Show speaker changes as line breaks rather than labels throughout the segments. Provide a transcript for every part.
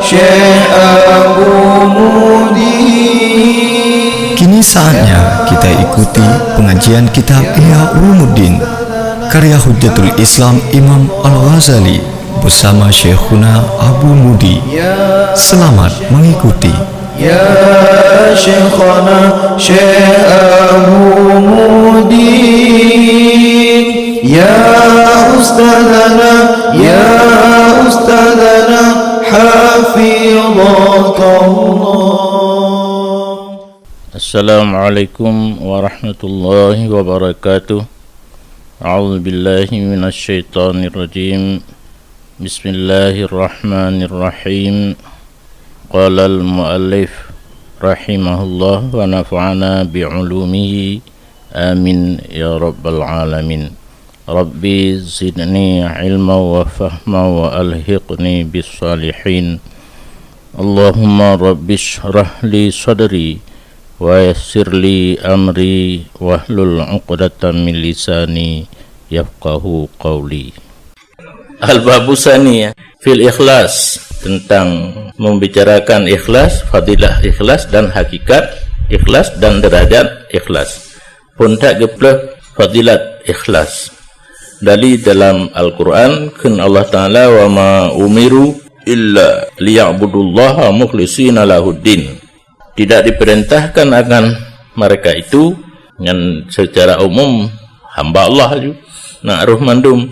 Syekh Abu Mudi.
Kini saatnya kita ikuti pengajian kitab Ihya Ulumuddin karya Hujjatul Islam Imam Al-Ghazali bersama Syekhuna Abu Mudi. Selamat mengikuti.
Ya Syekhana Syekh Abu Mudi, Ya Ustadzana, Ya Ustadzana, Hafizakallah.
Assalamualaikum warahmatullahi wabarakatuh. A'udzu billahi minasy syaithanir rajim. Bismillahirrahmanirrahim. Qala al-muallif rahimahullah wa nafa'ana bi'ulumihi amin ya rabbal alamin. Rabbi zidni ilma wa fahma wa alhiqni bis salihin. Allahumma rabbi shrah li sadri wa yassir li amri wahlul 'uqdatam min lisani yafqahu qawli. Al-babu saniyah fil ikhlas, tentang membicarakan ikhlas, fadilah ikhlas dan hakikat ikhlas dan derajat ikhlas. Pun tak geplek fadilat ikhlas. Dari dalam Al-Quran kan Allah Ta'ala wa ma umiru illa liya'budullaha mukhlishina lahuddin. Tidak diperintahkan akan mereka itu yang secara umum hamba Allah juga nak ruh mandum,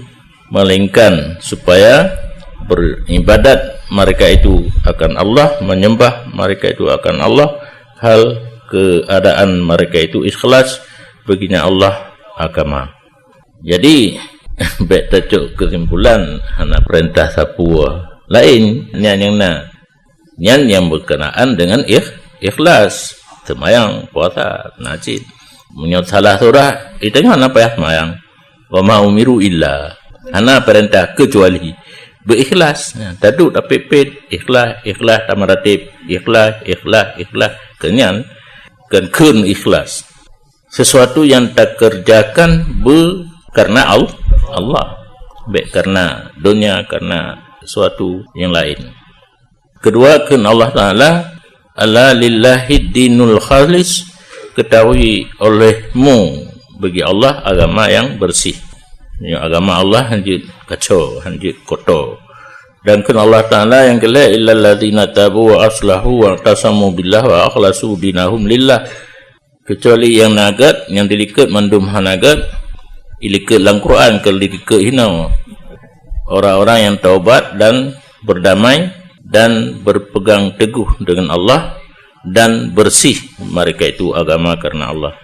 melainkan supaya beribadat mereka itu akan Allah, menyembah mereka itu akan Allah, hal keadaan mereka itu ikhlas baginya Allah agama. Jadi baik tajuk kesimpulan anak perintah sapua lain yang berkenaan dengan ikhlas, semayang, puasa, najid. Menyot salah surah itu mana payah semayang. Wa ma umiru illa, ana perintah kecuali berikhlas. Taduk tapi pet ikhlas tamaratib ikhlas kenyan kan kun ikhlas. Sesuatu yang tak kerjakan karena Allah, baik karena dunia, karena sesuatu yang lain. Kedua, kan Allah Ta'ala ala lillahi dinul khalis, ketahui olehmu bagi Allah agama yang bersih. Yang agama Allah hanjit kacau, hanjit kotor. Dan kan Allah Ta'ala yang kala illal ladzina tabu wa aslahu wa tasamu billah wa akhlasu dinahum lillah, kecuali yang nagat, yang dilikat mandum hanagat ilikat dalam Quran, kalau dilikat hinau orang-orang yang taubat dan berdamai dan berpegang teguh dengan Allah dan bersih mereka itu agama karena Allah.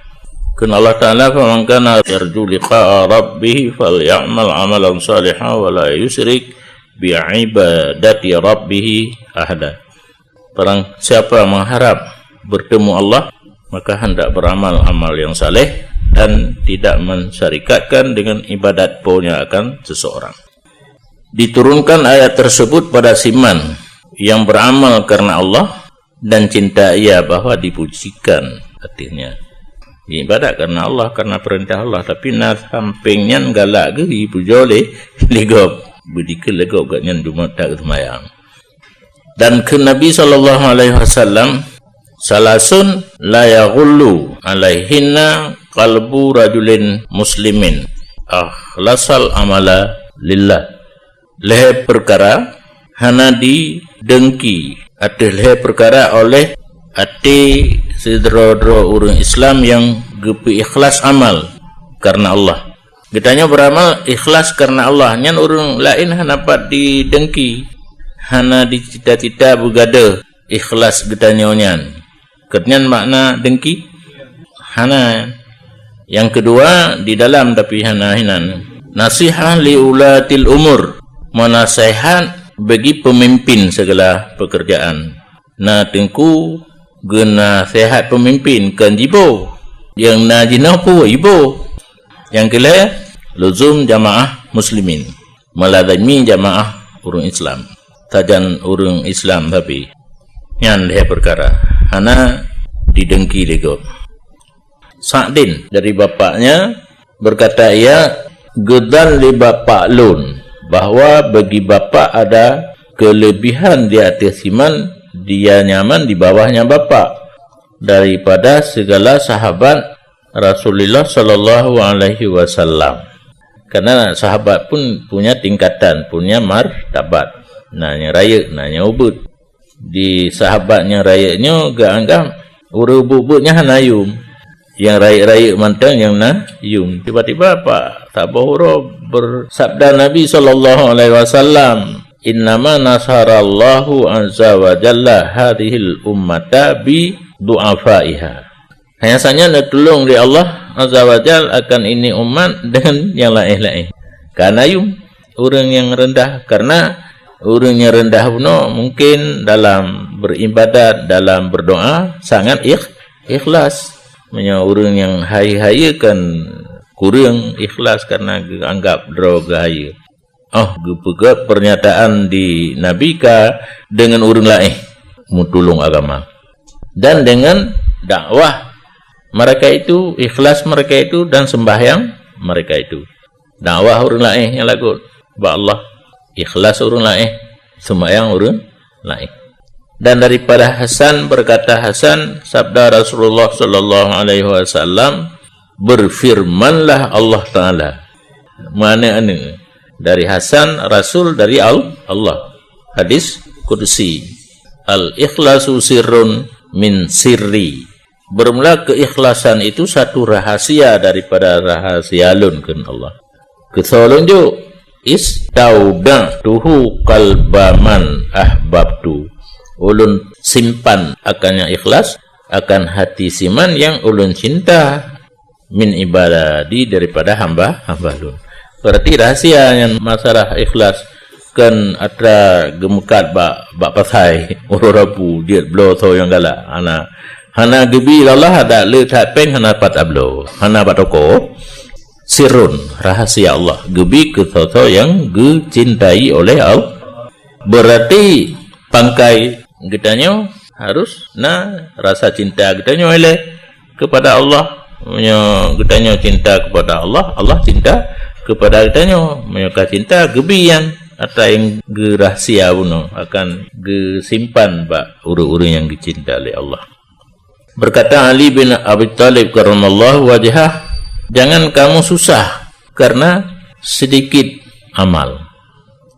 Kan Allah Ta'ala faman kana yarju liqa'a rabbih falyamal 'amalan shalihan wa la yusyrik bi'ibadati rabbih ahada. Barang siapa mengharap bertemu Allah, maka hendak beramal amal yang saleh dan tidak mensyarikatkan dengan ibadat punya akan seseorang. Diturunkan ayat tersebut pada siman yang beramal karena Allah dan cinta ia bahwa dipujikan, artinya ibadat karena Allah, karena perintah Allah, tapi na sampingnya galak ke pujole legop budike legop ganyan jumat tak semayang. Dan ke Nabi SAW salasun la yaghullu alaihinna qalbu rajulin muslimin akhlasal amala lillah. Lehe perkara hana didengki atau lehe perkara oleh ati sidro-dro orang Islam yang gepi ikhlas amal karena Allah. Getanya beramal ikhlas karena Allah. Nyan orang lain hana dapat didengki, hana dicita-cita begada ikhlas getanya nyan. Ketnyan makna dengki hana. Yang kedua di dalam tapi hana hinan. Nasihat li ulatil umur, menasihat bagi pemimpin segala pekerjaan. Na tengku guna sehat pemimpin kan jibo yang na jinapu ibo. Yang kedua luzum jamaah muslimin, meladami jamaah orang Islam. Tajan orang Islam tapi yang dia perkara hana didengki lego. Sa'din dari bapaknya berkata ia gedan li bapak lun, bahwa bagi bapak ada kelebihan di atas iman, dia nyaman di bawahnya bapa daripada segala sahabat Rasulullah sallallahu alaihi wasallam. Karena sahabat pun punya tingkatan, punya martabat. Nanya raya, nanya ubud. Di sahabatnya rayanya gak anggap ubud-ubudnya hanayum. Yang raya-raya mantang yang nayum. Tiba-tiba Pak Abu Hurairah bersabda Nabi sallallahu alaihi wasallam, "Innama nasarallahu azza wa jalla hadhil ummata bi du'afaiha." Hanya saja nak tolong di Allah azza wa jalla akan ini umat dengan yang lain-lain. Karena orang yang rendah, karena orang yang rendah pun mungkin dalam beribadat, dalam berdoa sangat ikhlas. Orang yang haya-haya kan kurang ikhlas karena anggap droga haya. Gepegat pernyataan di Nabi ka dengan orang lain mutulung agama. Dan dengan dakwah mereka itu, ikhlas mereka itu dan sembahyang mereka itu. Dakwah orang lain yang lagu ba Allah, ikhlas orang lain, sembahyang orang lain. Dan daripada Hasan berkata Hasan, sabda Rasulullah sallallahu alaihi wasallam, berfirmanlah Allah Taala. Mana dari Hasan, Rasul dari Allah. Hadis qudsi. Al-ikhlasu sirrun min sirri. Bermula keikhlasan itu satu rahasia daripada rahasia alunkan Allah. Kesolonjo istaudatuhu qalbaman ahbabtu. Ulun simpan akan yang ikhlas, akan hati siman yang ulun cinta min ibadadi daripada hamba ulun. Berarti rahasia yang masalah ikhlas kan ada gemukat bak pasai urapu dia blow so yang galak hana gebi Allah ada le tapeng hana pat ablo hana batoko sirrun rahasia Allah gebi ke so yang dicintai oleh Allah. Berarti pangkai kitanya harus rasa cinta kitanya oleh kepada Allah, kitanya cinta kepada Allah, Allah cinta kepada kitanya, mereka cinta gebian atau yang rahasia puno akan disimpan bak uru-uru yang dicinta oleh Allah. Berkata Ali bin Abi Thalib karramallahu wajhah, jangan kamu susah karena sedikit amal.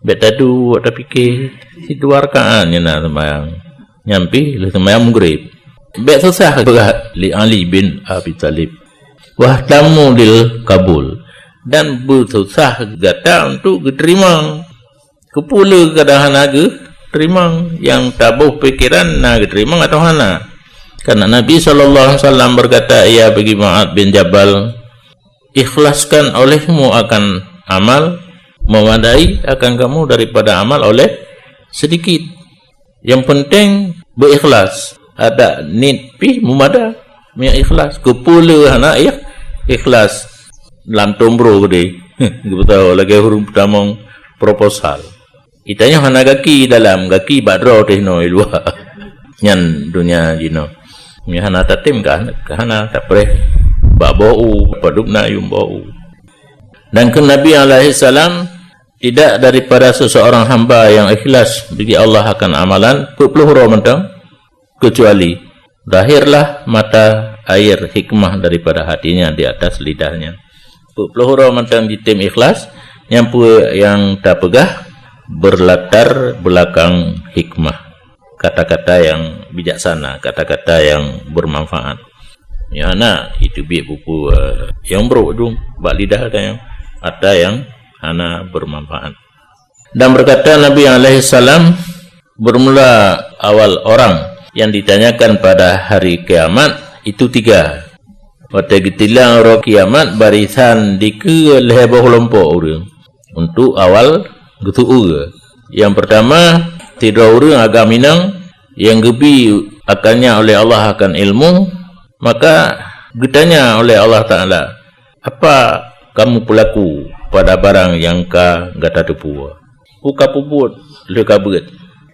Beta tu ada fikir si dua rakaat nyana sembahyang nyampi le sembahyang maghrib. Bet susah berat li Ali bin Abi Thalib. Wah tamu lil kabul dan bersusah gata untuk diterima. Kepula kadang hana terima yang tabuh pikiran nak diterima atau hana. Karena Nabi sallallahu alaihi wasallam berkata, "Ya bagi Mu'adz bin Jabal, ikhlaskan olehmu akan amal memadai akan kamu daripada amal oleh sedikit. Yang penting berikhlas. Ada nit pi mumada mia ikhlas. Kepula hana ikhlas dalam tombro gede. Betul lagi huruf pertama proposal. Itanya hana gaki dalam gaki badro tehno ilwa. Nyan dunia jino. Mia hana tatim kan hana tapre ba bau padukna yum bau. Dan ke Nabi alaihi salam tidak daripada seseorang hamba yang ikhlas bagi Allah akan amalan peluru mentang kecuali lahirlah mata air hikmah daripada hatinya di atas lidahnya. Peluru mentang di tim ikhlas yang tak pegah berlatar belakang hikmah, kata-kata yang bijaksana, kata-kata yang bermanfaat. Ya nak itu biar buku yang berudung bak lidah ada yang hana bermanfaat. Dan berkata Nabi alaihi salam, bermula awal orang yang ditanyakan pada hari kiamat itu 3. Pada getilang roh kiamat barisan dike leheboh lompok orang untuk awal getu. Yang pertama tidur orang agak minang yang gebi akannya oleh Allah akan ilmu, maka getanya oleh Allah Taala, apa kamu pelaku pada barang yang gata tepu. Uka puput le kabut.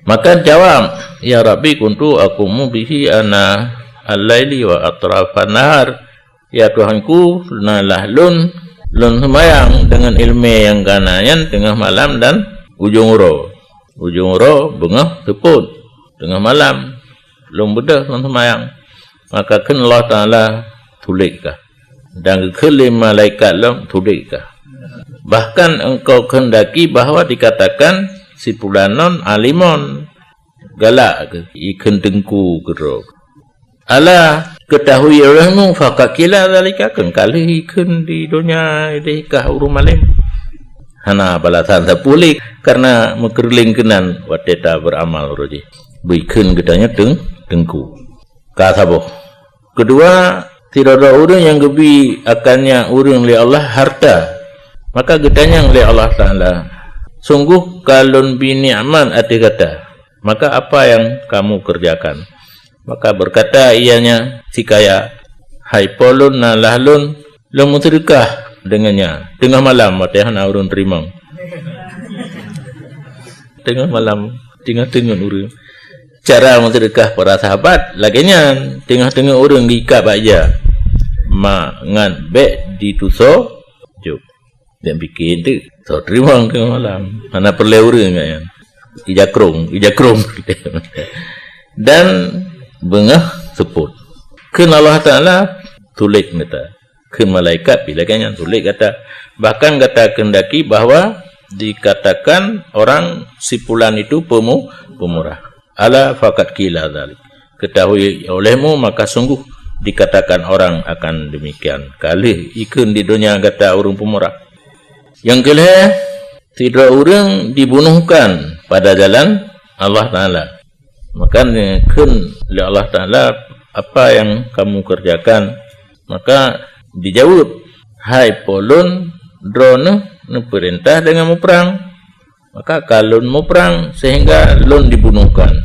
Maka jawab, ya Rabbi kuntu aqumu bihi ana al-laili wa atrafan nahar. Ya Tuhanku, nalah lun sembahyang dengan ilmu yang kanayan tengah malam dan ujung uro. ujung ura bengah teput tengah malam belum bedah dalam sembahyang, maka kan Allah Ta'ala tulikkah dan kelim malaikat lam tulikkah. Bahkan engkau kehendaki bahawa dikatakan si fulanon alimon galak ke ikan dengku gerok. Ala ketahui olehmu fakat kila zalika kan kali ikan di dunia dikah urum alim. Hana balasan terpulik karena mekerling kenan wateta beramal roji. Bikin gedanya dengku. Kata boh. Kedua, tidak ada orang yang gebi akannya orang oleh Allah harta. Maka gedanya oleh Allah Ta'ala. Sungguh kalun bini'man arti kata. Maka apa yang kamu kerjakan? Maka berkata ianya si kaya, hai polun na lahlun lemutridkah dengannya tengah malam matahana urun terima tengah malam tengah-tengah urun cara mutridkah para sahabat laginya tengah-tengah urun diikat aja ma ngan be dituso juk dan bikin tu so terima tengah malam mana perlu urun kan ijakrong dan bengah seput kan Allah Ta'ala tulik kata kan malaikat bila kan yang tulik kata bahkan kata kendaki bahawa dikatakan orang si fulan itu pemurah ala fakat kila dzalik ketahui olehmu maka sungguh dikatakan orang akan demikian kali ikan di dunia kata orang pemurah. Yang kelima tidak orang dibunuhkan pada jalan Allah Ta'ala. Maka kan oleh Allah Ta'ala apa yang kamu kerjakan, maka dijawab hai polun drone perintah dengan mau perang, maka kalau mau perang sehingga lon dibunuhkan,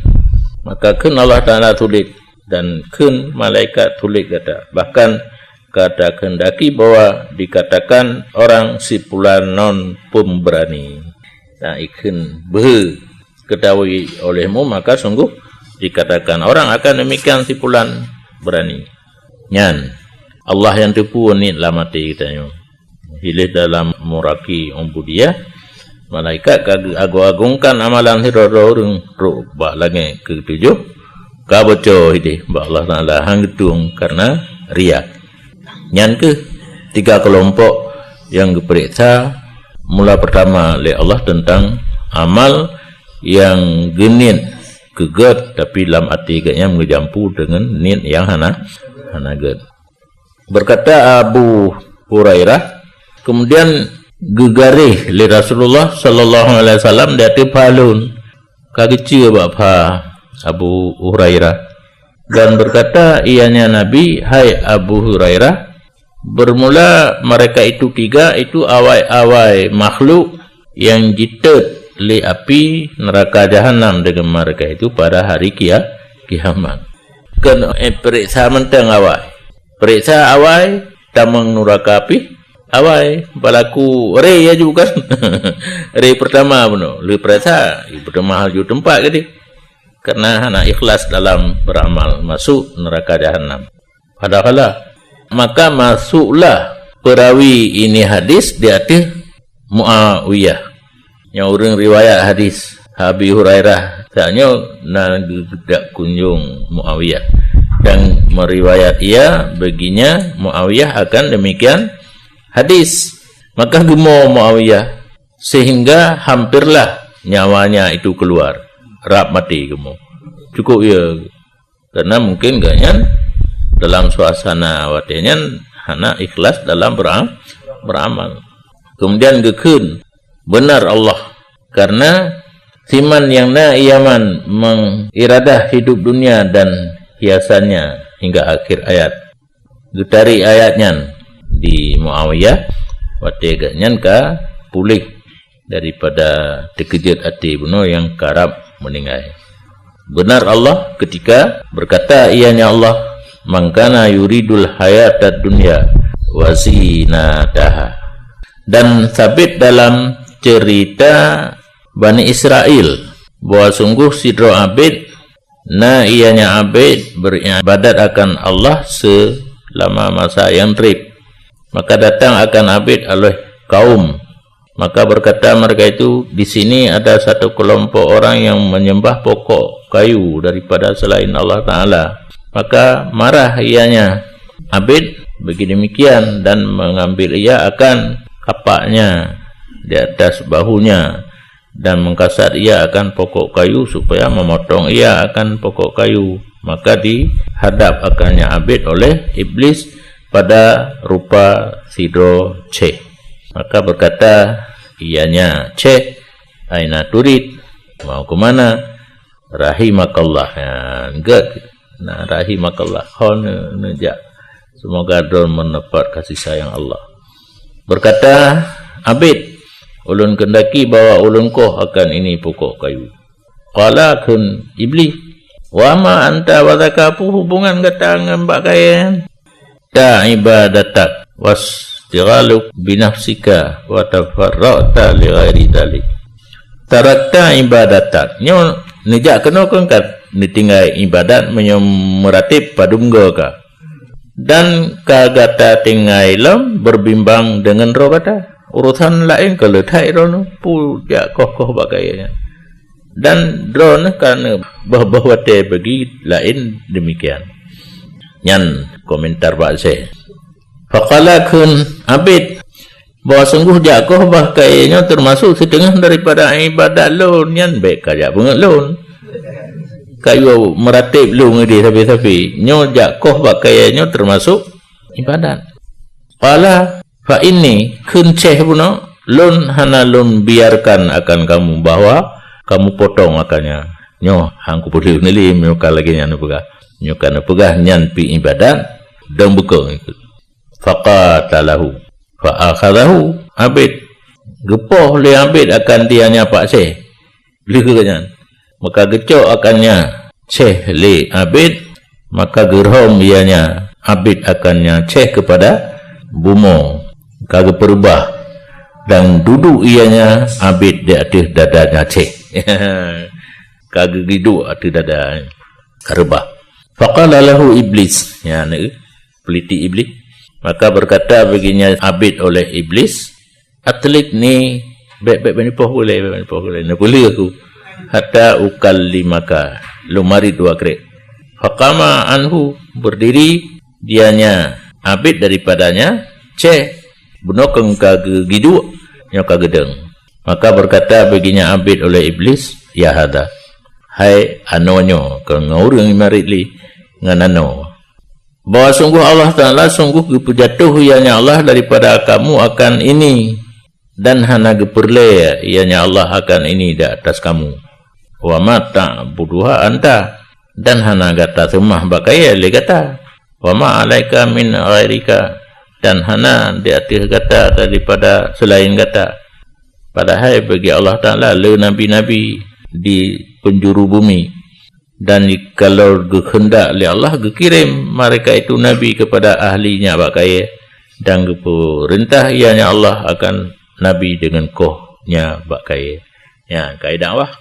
maka kan Allah Ta'ala tulis dan kan malaikat tulis kata bahkan kata kendaki bahwa dikatakan orang si fulan non pemberani. Nah ikan ketahui olehmu maka sungguh dikatakan orang akan demikian si fulan berani. Nyan Allah yang tipu ni lamati kitanya. Hilih dalam muraki umbudiyah malaikat agung-agungkan amalan hirara orang rubah lagi ketujuh ka baca ini ba Allah Taala hang gedung karena riya. Nyan ke tiga kelompok yang diperiksa mula pertama oleh Allah tentang amal yang genit geget tapi dalam arti agaknya mengejampu dengan niat yang hana get. Berkata Abu Hurairah kemudian gegarih li Rasulullah sallallahu alaihi wasallam dia tepalun kagece bapa Abu Hurairah dan berkata ianya Nabi hai Abu Hurairah bermula mereka itu tiga itu awai-awai makhluk yang jitet li api neraka jahanam dengan mereka itu pada hari kiamat. Kan periksa mentang awai periksa awai tamang neraka api awai balaku re ya juga re pertama beno le periksa pertama hal ju tempat ke karena anak ikhlas dalam beramal masuk neraka jahanam padahal maka masuklah perawi ini hadis di atas Muawiyah yang orang riwayat hadis Abi Hurairah tanya nak kunjung Muawiyah dan meriwayat ia baginya Muawiyah akan demikian hadis maka gemo Muawiyah sehingga hampirlah nyawanya itu keluar rap mati gemo cukup ya karena mungkin gaknya dalam suasana watenya hana ikhlas dalam beramal kemudian gekun benar Allah karena siman yang na iaman mengiradah hidup dunia dan hiasannya hingga akhir ayat getari ayatnya di Muawiyah wateganya ka pulih daripada terkejut hati bunuh yang karab meninggal benar Allah ketika berkata ianya Allah mangkana yuridul hayatad dunya wa zinataha dan sabit dalam cerita Bani Israel bahwa sungguh sidro abid nah ianya abid beribadat akan Allah selama masa yang trip maka datang akan abid oleh kaum Maka berkata mereka itu, di sini ada satu kelompok orang yang menyembah pokok kayu daripada selain Allah Ta'ala. Maka marah ianya Abid begini-demikian dan mengambil ia akan kapaknya di atas bahunya dan mengkasar ia akan pokok kayu supaya memotong ia akan pokok kayu. Maka dihadap akannya Abid oleh iblis pada rupa sidro Ceh. Maka berkata ianya, Ceh, aina turid, mau ke mana? Rahimakallah. Enggak, nah rahimakallah. Nejak. Semoga don mendapat kasih sayang Allah. Berkata Abid, ulun kendaki bawa ulun koh akan ini pokok kayu. Qala kun iblis, wa ma anta wa zakapu, hubungan kata ngambak kaya ta ibadatak was tighaluk binafsika wa tafarra'ta li ghairi dhalik. Tarakta ibadatak. Nyo nejak kena kengkat ditinggal ibadat meratib padungga ka. Dan kagata tinggal lam berbimbang dengan roh kata. Urusan lain kalau thai roh puja koh bagainya. Dan roh kan bahwa te bagi lain demikian. Nyan komentar Pak Syekh. Faqala kun Abid, bahawa sungguh jakoh kayaknya termasuk setengah daripada ibadat lon. Nyan baik kajak bunga lon. Kayu meratib lu ngedi tapi nyo jakoh kayaknya termasuk ibadat. Qala fa inni kun Syekh puno lon hana lon biarkan akan kamu bahwa kamu potong akannya. Nyo hangku boleh nili nyoka lagi nyan pegah. Nyoka pegah nyan pi ibadat dan buka ikut. Faqatalahu fa akhadahu Abid. Gepoh le Abid akan dianya Pak Syekh. Beli ke nyan. Maka gecok akannya Syekh le Abid, maka gerhom ianya Abid akannya Syekh kepada bumo. Kagak perubah dan duduk ianya Abid di atas dadanya Syekh. Kagak duduk atas dada karubah. Faqala lahu iblis, ya peliti iblis. Maka berkata baginya Abid oleh iblis, atlet ni baik-baik banipoh boleh, nak boleh aku hatta ukallimaka, lumari dua krek. Faqama anhu, berdiri dianya Abid daripadanya Ceh bunokeng kage gidu nyo kagedeng. Maka berkata baginya Abid oleh iblis, ya hada, hai anonyo kang ngurung maritli nganano, bahwa sungguh Allah Ta'ala sungguh gepujatuh ianya Allah daripada kamu akan ini, dan hana geperle ianya Allah akan ini di atas kamu. Wa mata buduha anta, dan hana gata semah bakaya le gata. Wa ma alaika min ghairika, dan hana di atas gata daripada selain gata. Padahal bagi Allah Ta'ala le nabi-nabi di penjuru bumi, dan kalau kehendak oleh Allah gekirim mereka itu nabi kepada ahlinya bakaya, dan perintah ianya Allah akan nabi dengan kohnya bakaya. Ya, kaidah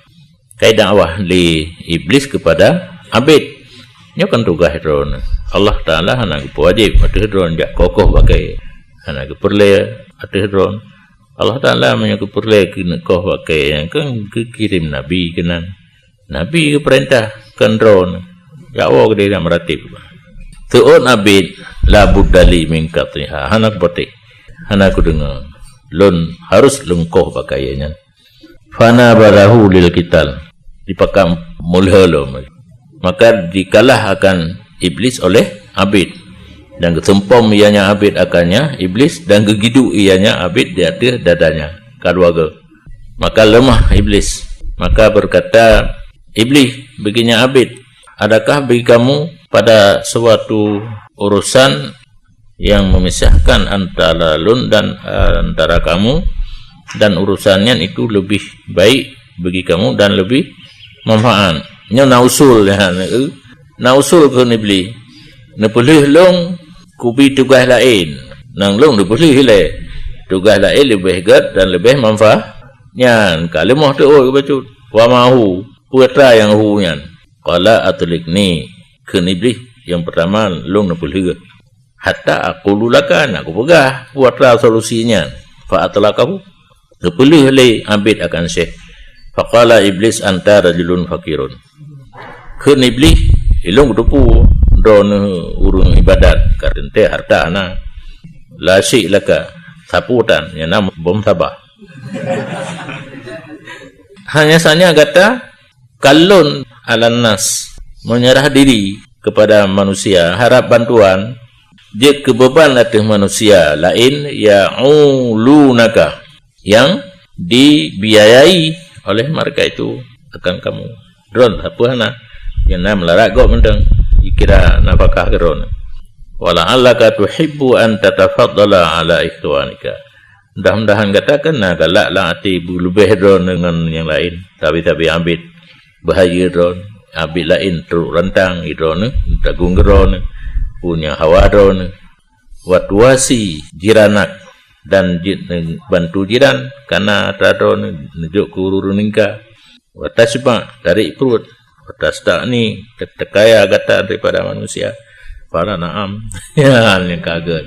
dakwah li iblis kepada Abid. Nyo kan tugas ron Allah Taala hana wajib atau ron jak kokoh bakaya. Hana perle atau ron Allah Taala menyo perle kena koh bakaya yang kan kirim nabi kenan. Nabi ke perintah kendron jawa ke dia meratib tu'un Abid la buddali min qatiha, hanak botek hanak dengar lun harus lengkoh pakaiannya. Fana balahu lil qital, dipakam mulhalo, maka dikalah akan iblis oleh Abid, dan ketempom ianya Abid akannya iblis, dan gegidu ianya Abid di atas dadanya keluarga. Maka lemah iblis, maka berkata iblis baginya Abid, adakah bagi kamu pada suatu urusan yang memisahkan antara lun dan antara kamu, dan urusannya itu lebih baik bagi kamu dan lebih manfaat. Nya nausul ya, nausul ke iblis. Ne boleh long kubi tugas lain, nang long ne boleh le tugas lain lebih gat dan lebih manfaat. Nyan kalau mau tu bacut wa mahu putra yang huyan qala atlikni ke iblis. Yang pertama long ne boleh hatta aku lulakan, aku pegah putra solusinya fa atlakahu, kepuluh oleh abid akan syekh. Faqala iblis anta rajulun fakirun. Kun iblis ilung dupu don urung ibadat karente harta ana la syik laka saputan yang nama bom sabah. Hanya saja kata kalun alan nas, menyerah diri kepada manusia, harap bantuan, dia kebeban atas manusia lain ya'ulunaka, yang dibiayai oleh mereka itu akan kamu. Drone apa hana yang nama melarat kau mendeng dikira nafkah geron. Wala'allaka tuhibbu an tatafaddala ala ikhwanika. Mudah-mudahan katakan galak lah hati lebih drone dengan yang lain, tapi ambil bahaya drone, ambil lain teruk rantang drone, tagung drone, punya hawa drone, watwasi jiranak, dan bantu jiran karena drone nujuk kururun ningka, watasba tarik perut, watasda ni terkaya kata daripada manusia, para naam, ya yang kaget,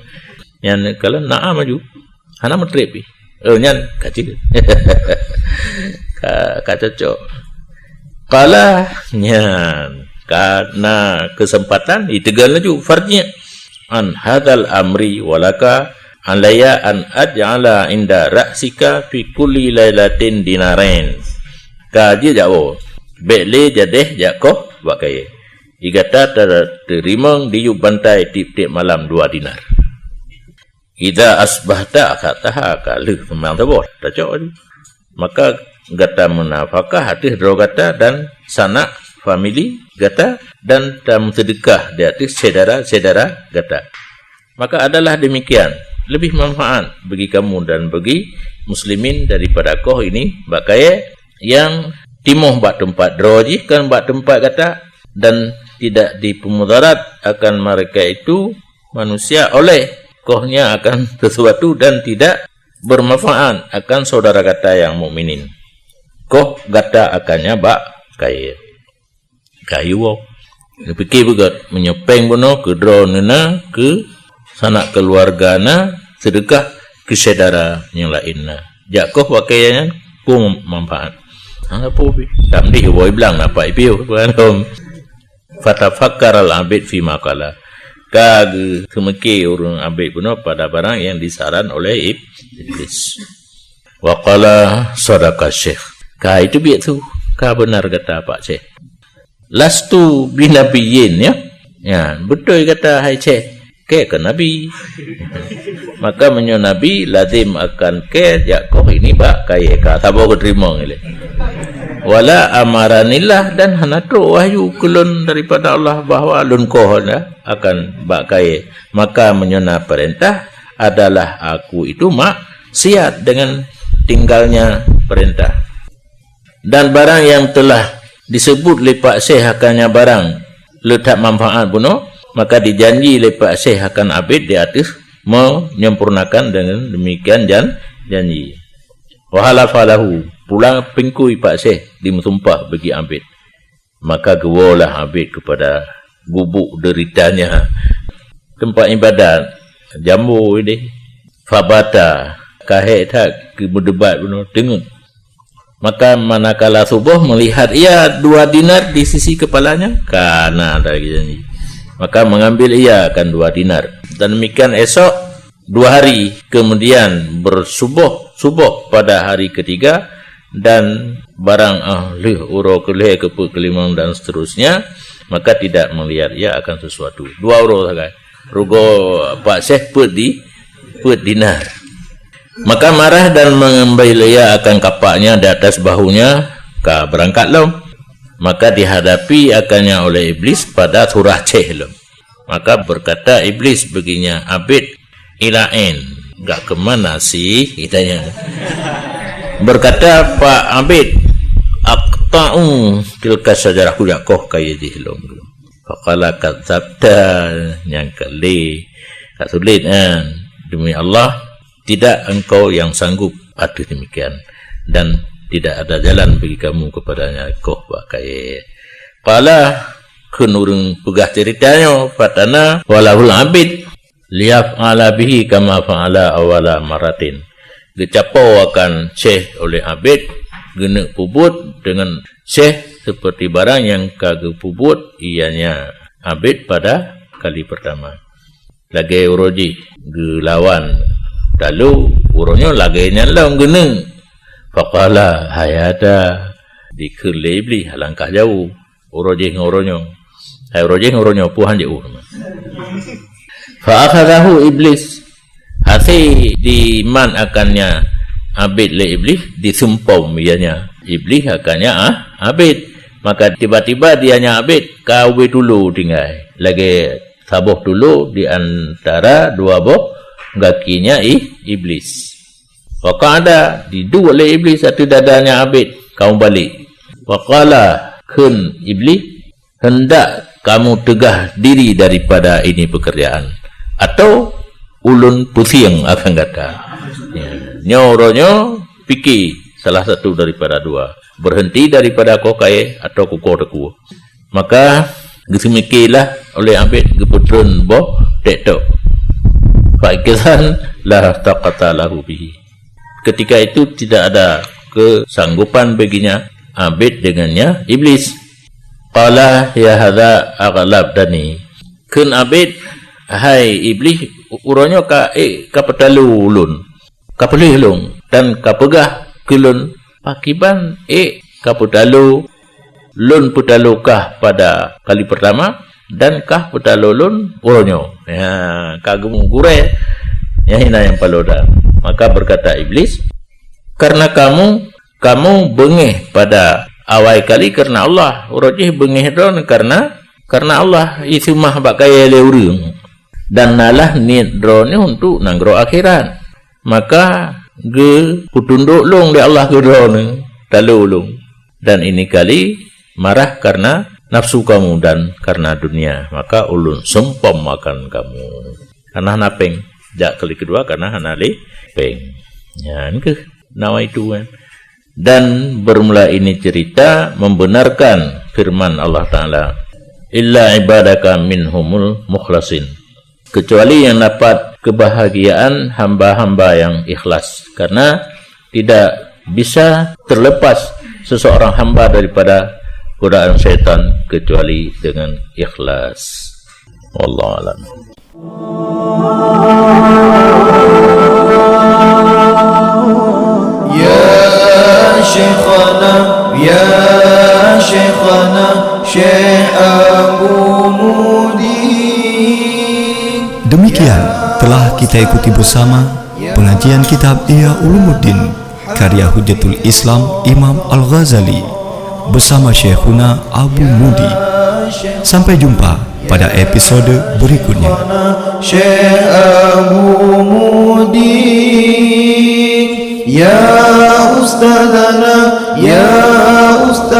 yang kalau naam maju, hana mentrepi, nyan kacil, kacocok. Kala nyan karena kesempatan ditegal laju farnya an hadal amri walaka alaya an aj'ala inda ra'sika fi kulli lailatin dinarain kaji jawo bele jadeh jakoh bakai igata terimang diyu bantai tip-tip malam 2 dinar. Ida asbahta kataha kalu memang tebor tacok maka gata menafkah hati drogata dan sanak family gata dan tam sedekah di atas saudara-saudara gata. Maka adalah demikian lebih manfaat bagi kamu dan bagi muslimin daripada kau ini bakai yang timuh bak tempat droji kan bak tempat kata dan tidak dipemudarat akan mereka itu manusia oleh kohnya akan sesuatu dan tidak bermanfaat akan saudara kata yang mukminin. Koh gata akannya bak kayu wau. Fikir begat menyepeng bono ke drone na ke sanak keluarga na sedekah ke saudara yang lain na. Jak koh pakaiannya pun manfaat. Apa bi? Tak mesti boy bilang apa ipiu bukan. Fatafakkar al-abid fi maqala. Kag semeki urang abid bono pada barang yang disaran oleh iblis. Wa qala sadaqa syekh. Ka itu biar tu, ka benar kata Pak Cik. Lastu binabiyin ya. Ya, betul kata hai Cik. Ke nabi. Maka menyo nabi lazim akan ke Yakob ini bak kaya ka tabo keterima ngile. Wala amaranillah dan hanatu wahyu kulun daripada Allah bahawa lun koh akan bak kaya. Maka menyona perintah adalah aku itu maksiat dengan tinggalnya perintah. Dan barang yang telah disebut lepak syekh akannya barang letak manfaat bunuh, maka dijanji lepak syekh akan abid di atas menyempurnakan dengan demikian janji. Wahalafalahu pulang pingkui pak syekh dimusumpah bagi abid. Maka gewalah abid kepada gubuk deritanya tempat ibadat jambu ini fabata kahek tak ke berdebat bunuh dengung. Maka manakala subuh melihat ia 2 dinar di sisi kepalanya karena ada janji, maka mengambil ia akan 2 dinar. Dan demikian esok 2 hari kemudian bersubuh pada hari ketiga dan barang uro kelih kelimang dan seterusnya, maka tidak melihat ia akan sesuatu 2 euro saja rugo pak syekh put dinar. Maka marah dan mengambil ia akan kapaknya di atas bahunya, ka berangkat lom. Maka dihadapi akannya oleh iblis pada surah cehlom. Maka berkata iblis baginya, abid ilain, gak kemana sih kitanya. Berkata Pak Abid, aqta'u tilka sajarah kuyakoh kaya jihlom. Faqala kadzabta yang kali kasulit demi Allah tidak engkau yang sanggup aduh demikian dan tidak ada jalan bagi kamu kepadanya koh bakai. Qala kunurung pegah ceritanya fatana walahul abid liyaf ala bihi kama fa'ala awala maratin. Gecapau akan syekh oleh abid, gena pubut dengan syekh seperti barang yang kagak pubut ianya abid pada kali pertama. Lagi uroji gelawan lalu uronyo lagi nyalam gena. Faqala hayata dikerle iblis langkah jauh uroji ngoronyo. Hai uroji ngoronyo puhan jauh. Fa akhadahu iblis hasil diman akannya abid le iblis disumpau ianya iblis akannya abid, maka tiba-tiba dianya abid kau dulu tinggal lagi sabuh dulu di antara dua boh gakinya iblis. Maka ada di dua le iblis satu dadanya abid kau balik. Waqala kun iblis hendak kamu tegah diri daripada ini pekerjaan atau ulun pusing akan kata. Nyoronyo fikir salah satu daripada dua, berhenti daripada kau kaya atau kau teku. Maka gesemikirlah oleh abid geputron boh tektok. Fakisan la taqata lahu bihi. Ketika itu tidak ada kesanggupan baginya abid dengannya iblis. Qala ya hadza aghlabtani. Kun abid hai iblis uronyo ka petalu ulun. Ka pelih ulun dan ka pegah kulun pakiban ka petalu lun petalukah pada kali pertama dan kah petalu lun uronyo. Ya kagum gure ya hina yang paloda. Maka berkata iblis, karena kamu bengih pada awal kali karena Allah, urujih bengih don karena Allah itu mah bakai leurung dan nalah niat drone untuk nanggro akhirat. Maka ge putunduk long di Allah ke drone talulung, dan ini kali marah karena nafsu kamu dan karena dunia, maka ulun sempom makan kamu karena napeng. Jak kali kedua karena hanali peng. Ya ke nawa itu kan. Dan bermula ini cerita membenarkan firman Allah Ta'ala, illa ibadaka minhumul mukhlasin, kecuali yang dapat kebahagiaan hamba-hamba yang ikhlas, karena tidak bisa terlepas seseorang hamba daripada godaan syaitan kecuali dengan ikhlas. Wallahu a'lam.
Ya Syekhana Syekh Abu Mudin.
Demikian telah kita ikuti bersama pengajian kitab Ihya Ulumuddin karya Hujjatul Islam Imam Al-Ghazali bersama Syekhuna Abu Mudi. Sampai jumpa pada episode berikutnya.
Syekh Abu Mudin, ya Ustadzana, ya Ustadz.